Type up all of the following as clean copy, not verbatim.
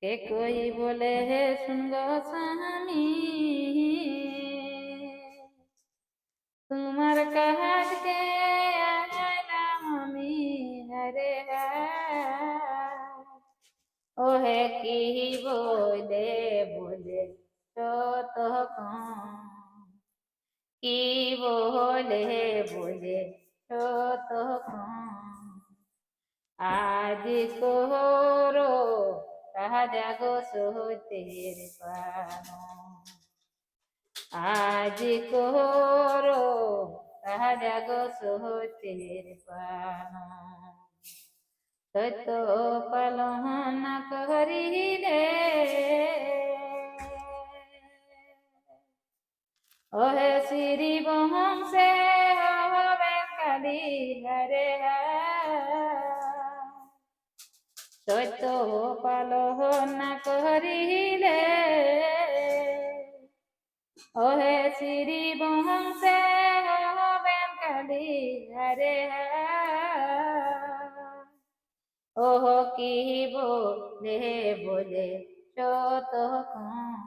কে কই বলে হে শুনগ স্বামী, তোমার কাজকে আইলাম আমি। হরে ওহে কি বলে বলে তখন, কি বলে বলে তখন, আজ কোহরো রাজা গো সতের পানো, আজ কোহরো রাজা গো সতের পানো, সত্য পালন করিলে ওহে শ্রী বংশে হবে কালী। হরে সত্য পালন করিলে ওহে শ্রী বংশে হবে কালী। হরে ওহ কি বলে বলে তখন,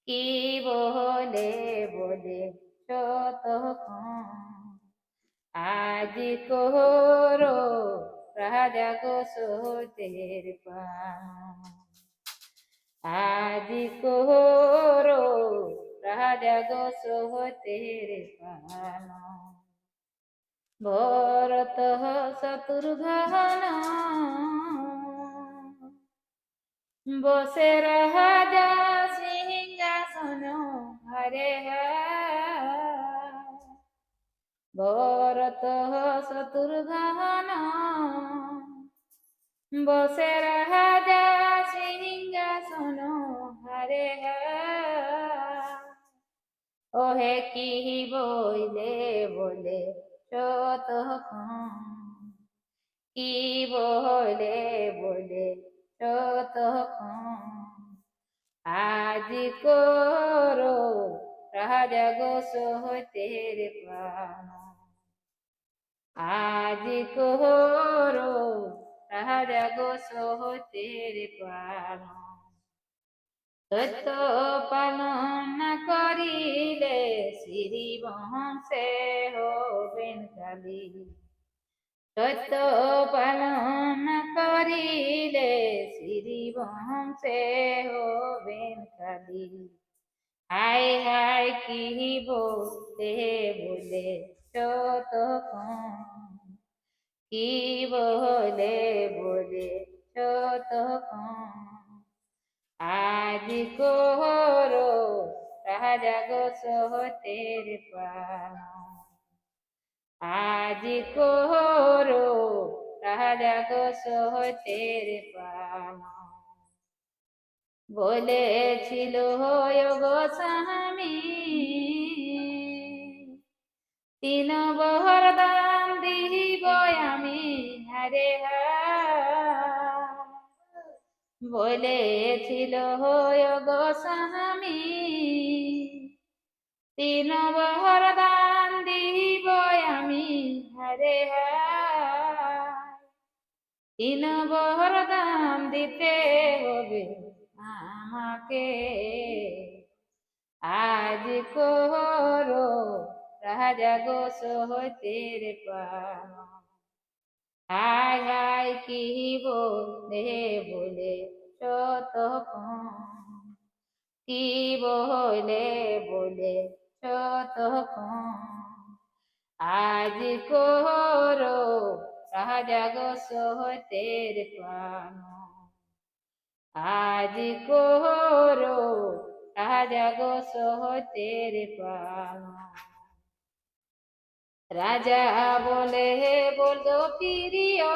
কি বলে বলে তখন, আজ কোহরো রাজা গো সতের পান, আজ কোহরো রাজা গো সতের পান, ভরত শত্রুঘ্ন বসে রাজা সিংহাসন। হরে ভরত শত্রুঘ্ন বসে রাজা সিংহাসন। হরে ওহে কি বইলে বলে তখন, কি বলে বলে তখন, আজ করো রাজা গো সতের পান, আজ করো রাজা গো সতের পান, সত্য পালন করিলে শ্রী বংশে হবেন কালী, সত্য পালন করিলে শ্রী বংশে হবেন কালী। হায় হায় কি বলে বলে তখন, কি বলে বলে তখন, আজ কোহরো রাজা গো সতের পান, আজ কোহরো রাজা গো সতের পান। বলেছিল গো স্বামী, তিন বরদান দিব আমি। হরে বলেছিল গো স্বামী, তিন বরদান দিব আমি। হরে তিন বরদান দিতে হবে আমাকে, আজ করো রাজা গো সতের পান, হায় হায় কি বলে বলে তখন, কি বলে বলে তখন, আজ করো রাজা গো সতের পান, আজ করো রাজা গো সতের পান। রাজা বলে বলতো প্রিয়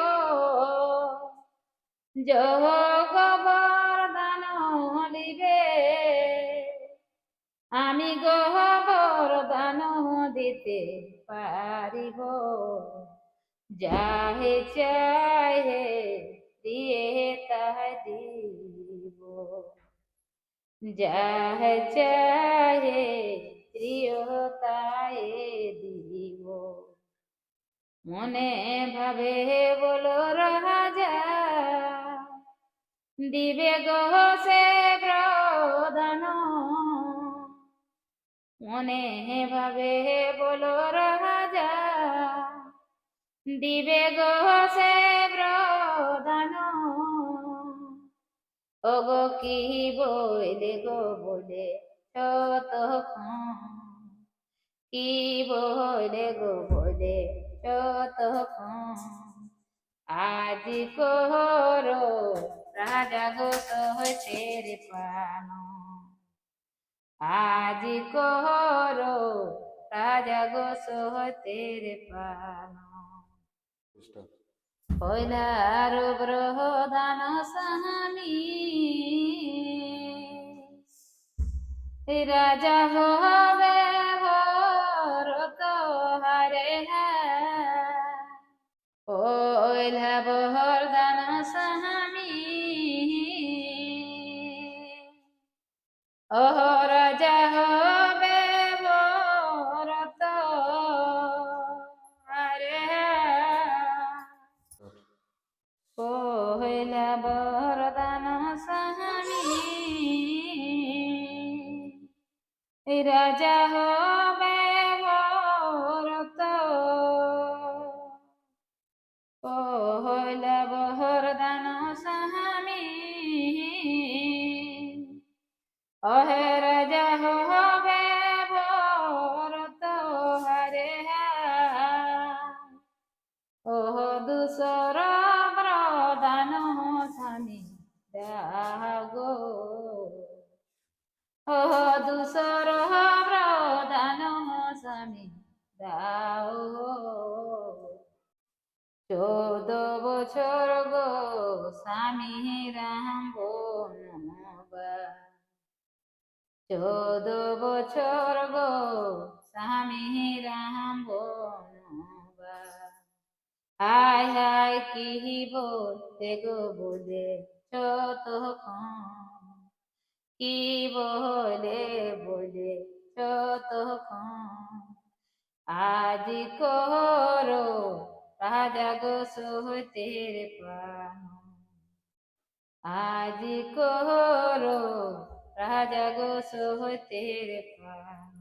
জগবর্ধন লিবে, আমি গহবরদান দিতে পারিব, যাহে চাহে দিয়ে তাহে দিব, যাহে চাহে প্রিয় তাহে দিব। মনে ভাবে বলো রাজা দিবে গো সে প্রদান, মনে ভাবে বলো রাজা, দিবে গো সে প্রদান। ওগো কি বইলে গো বলে ততক্ষণ, কি বলে গো বলে ততক্ষণ, আজ করো রাজা গো সহচের পান, আজ করো রাজা গো সহচের পান। পয়লার প্রধান স্বামী রাজা হবে ভরত হারে, পয়লা প্রধান স্বামী ও রাজা হবে ভরত হারে, পয়লা বরদান স্বামী রাজা হবে ভরত, পয়লা বরদান স্বামী অহে রাজা হবে ভরত হারে, ওহ দুসর প্রদান স্বামী রাগো, ওহ দুসর প্রদান স্বামী দাও। 14 বছর গো স্বামী রাম বনবাস, 14 বছর গো স্বামী রাম বনবাস, হায় হায় কি বলতে গো বলে ততক্ষণ, কি বলে ততক্ষণ, আজ করো রাজা গো সহচের পান, আজ করো রাজা গো সহচের পান।